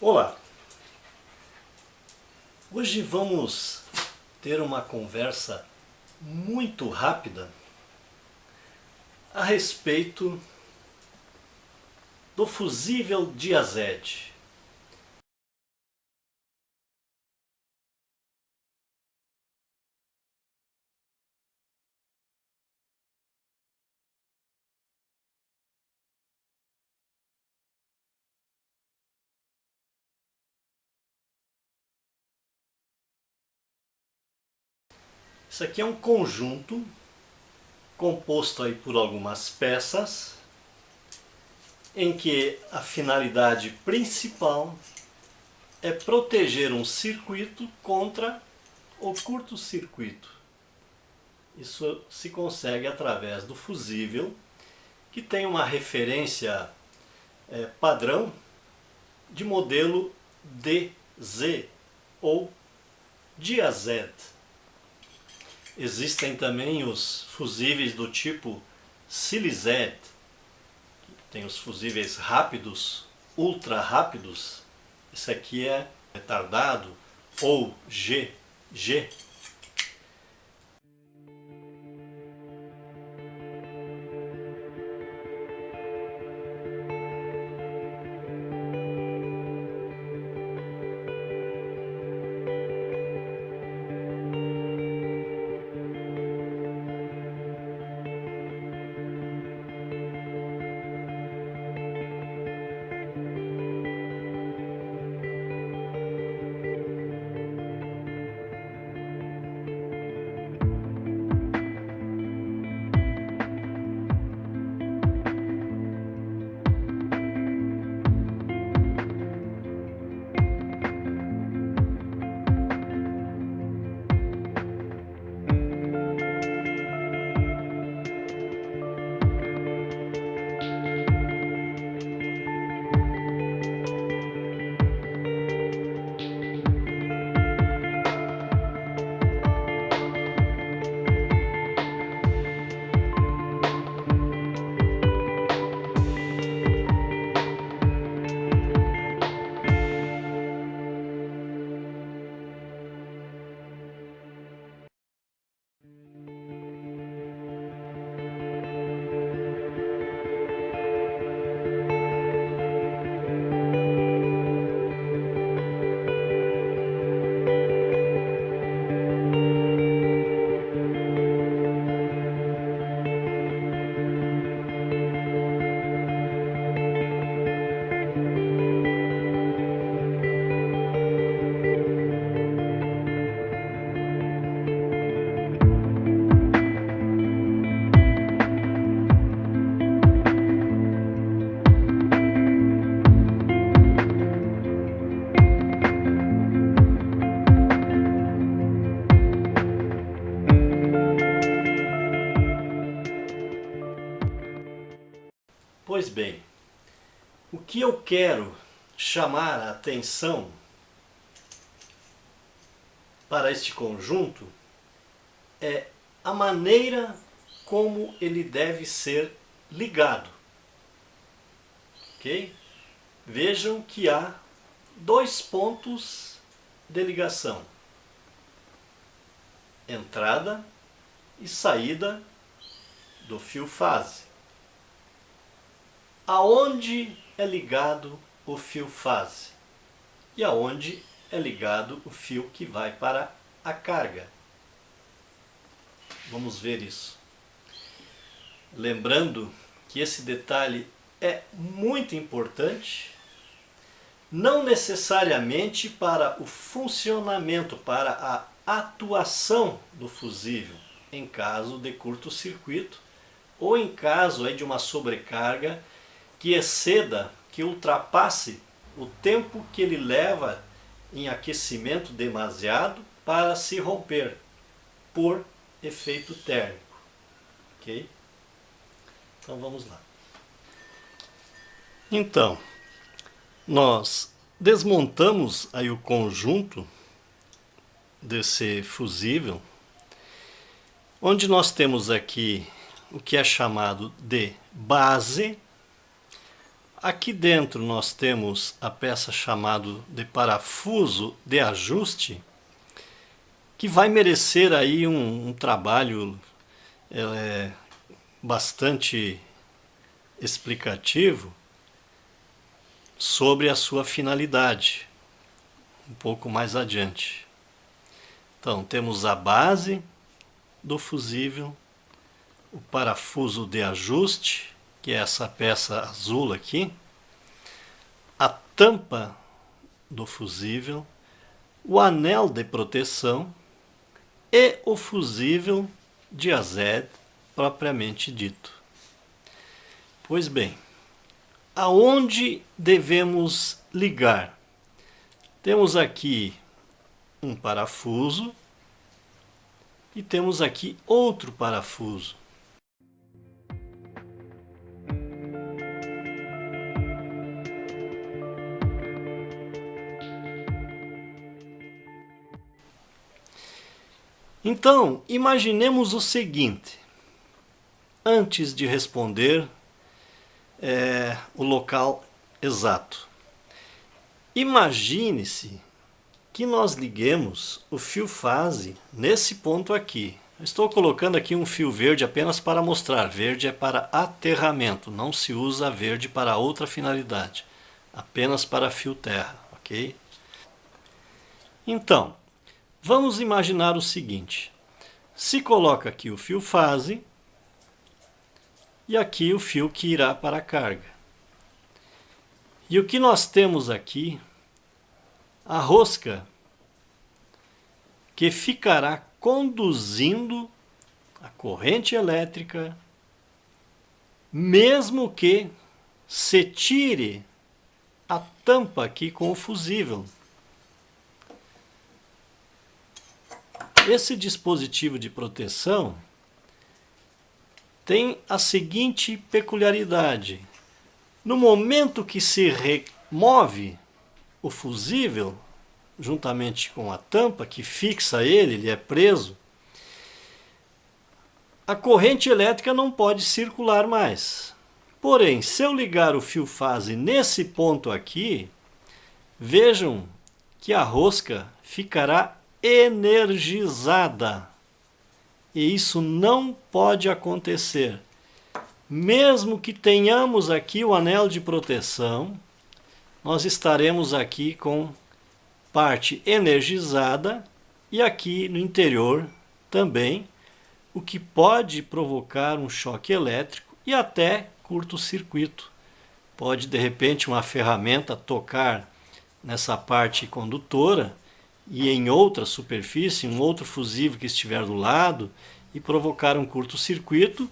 Olá! Hoje vamos ter uma conversa muito rápida a respeito do fusível Diazed. Isso aqui é um conjunto composto aí por algumas peças, em que a finalidade principal é proteger um circuito contra o curto-circuito. Isso se consegue através do fusível, que tem uma referência padrão de modelo DZ ou Diazed. Existem também os fusíveis do tipo Silized, tem os fusíveis rápidos, ultra rápidos. Esse aqui é retardado, ou GG. Pois bem, o que eu quero chamar a atenção para este conjunto é a maneira como ele deve ser ligado. Ok? Vejam que há dois pontos de ligação: entrada e saída do fio fase. Aonde é ligado o fio fase e aonde é ligado o fio que vai para a carga. Vamos ver isso. Lembrando que esse detalhe é muito importante, não necessariamente para o funcionamento, para a atuação do fusível, em caso de curto-circuito ou em caso aí de uma sobrecarga que exceda, que ultrapasse o tempo que ele leva em aquecimento demasiado para se romper por efeito térmico. Ok? Então vamos lá. Então, nós desmontamos aí o conjunto desse fusível, onde nós temos aqui o que é chamado de base. Aqui dentro nós temos a peça chamada de parafuso de ajuste, que vai merecer aí um trabalho bastante explicativo sobre a sua finalidade, um pouco mais adiante. Então temos a base do fusível, o parafuso de ajuste, que é essa peça azul aqui, a tampa do fusível, o anel de proteção e o fusível de azed propriamente dito. Pois bem, aonde devemos ligar? Temos aqui um parafuso e temos aqui outro parafuso. Então, imaginemos o seguinte, antes de responder o local exato. Imagine-se que nós liguemos o fio fase nesse ponto aqui. Estou colocando aqui um fio verde apenas para mostrar. Verde é para aterramento, não se usa verde para outra finalidade. Apenas para fio terra, ok? Então, vamos imaginar o seguinte. Se coloca aqui o fio fase e aqui o fio que irá para a carga. E o que nós temos aqui? A rosca que ficará conduzindo a corrente elétrica, mesmo que se tire a tampa aqui com o fusível. Esse dispositivo de proteção tem a seguinte peculiaridade. No momento que se remove o fusível, juntamente com a tampa que fixa ele é preso, a corrente elétrica não pode circular mais. Porém, se eu ligar o fio fase nesse ponto aqui, vejam que a rosca ficará energizada. E isso não pode acontecer. Mesmo que tenhamos aqui o anel de proteção, nós estaremos aqui com parte energizada e aqui no interior também, o que pode provocar um choque elétrico e até curto-circuito. Pode de repente uma ferramenta tocar nessa parte condutora e em outra superfície, um outro fusível que estiver do lado e provocar um curto-circuito,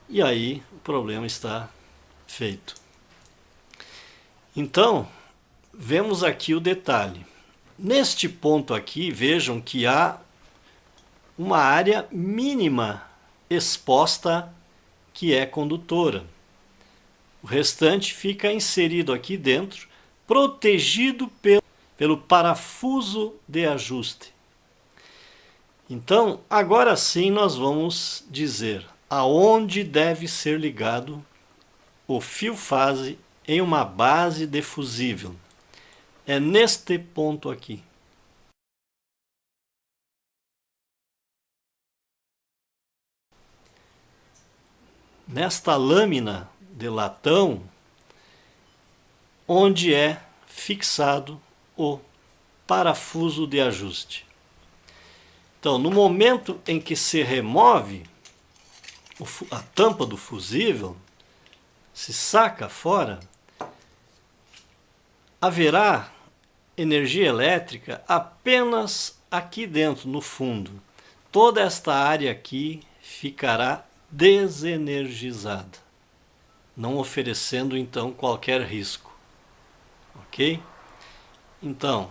e aí o problema está feito. Então, vemos aqui o detalhe. Neste ponto aqui, vejam que há uma área mínima exposta que é condutora. O restante fica inserido aqui dentro, protegido pelo parafuso de ajuste. Então, agora sim nós vamos dizer aonde deve ser ligado o fio fase em uma base de fusível. É neste ponto aqui. Nesta lâmina de latão, onde é fixado o parafuso de ajuste. Então, no momento em que se remove a tampa do fusível, se saca fora, haverá energia elétrica apenas aqui dentro, no fundo. Toda esta área aqui ficará desenergizada, não oferecendo então qualquer risco. Ok? Então,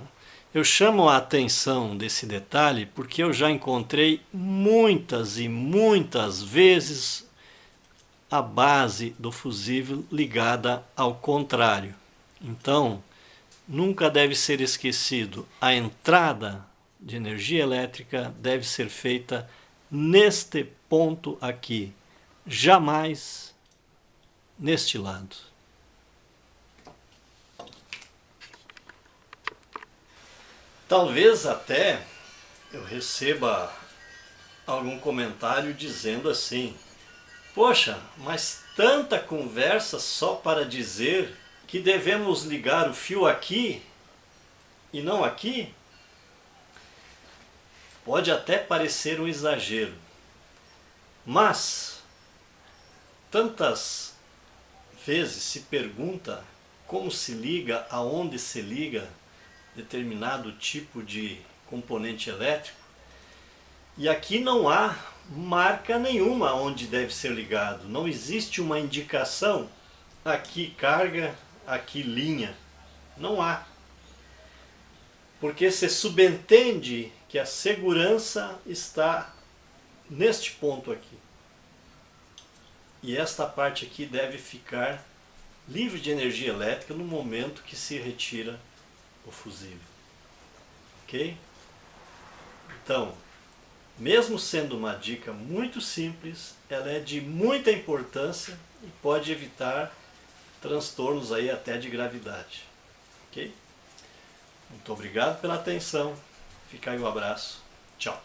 eu chamo a atenção desse detalhe porque eu já encontrei muitas e muitas vezes a base do fusível ligada ao contrário. Então, nunca deve ser esquecido, a entrada de energia elétrica deve ser feita neste ponto aqui, jamais neste lado. Talvez até eu receba algum comentário dizendo assim: poxa, mas tanta conversa só para dizer que devemos ligar o fio aqui e não aqui? Pode até parecer um exagero, mas tantas vezes se pergunta como se liga, aonde se liga determinado tipo de componente elétrico, e aqui não há marca nenhuma onde deve ser ligado, não existe uma indicação, aqui carga, aqui linha, não há. Porque se subentende que a segurança está neste ponto aqui. E esta parte aqui deve ficar livre de energia elétrica no momento que se retira o fusível. Ok? Então, mesmo sendo uma dica muito simples, ela é de muita importância e pode evitar transtornos aí até de gravidade. Ok? Muito obrigado pela atenção. Fica aí um abraço. Tchau.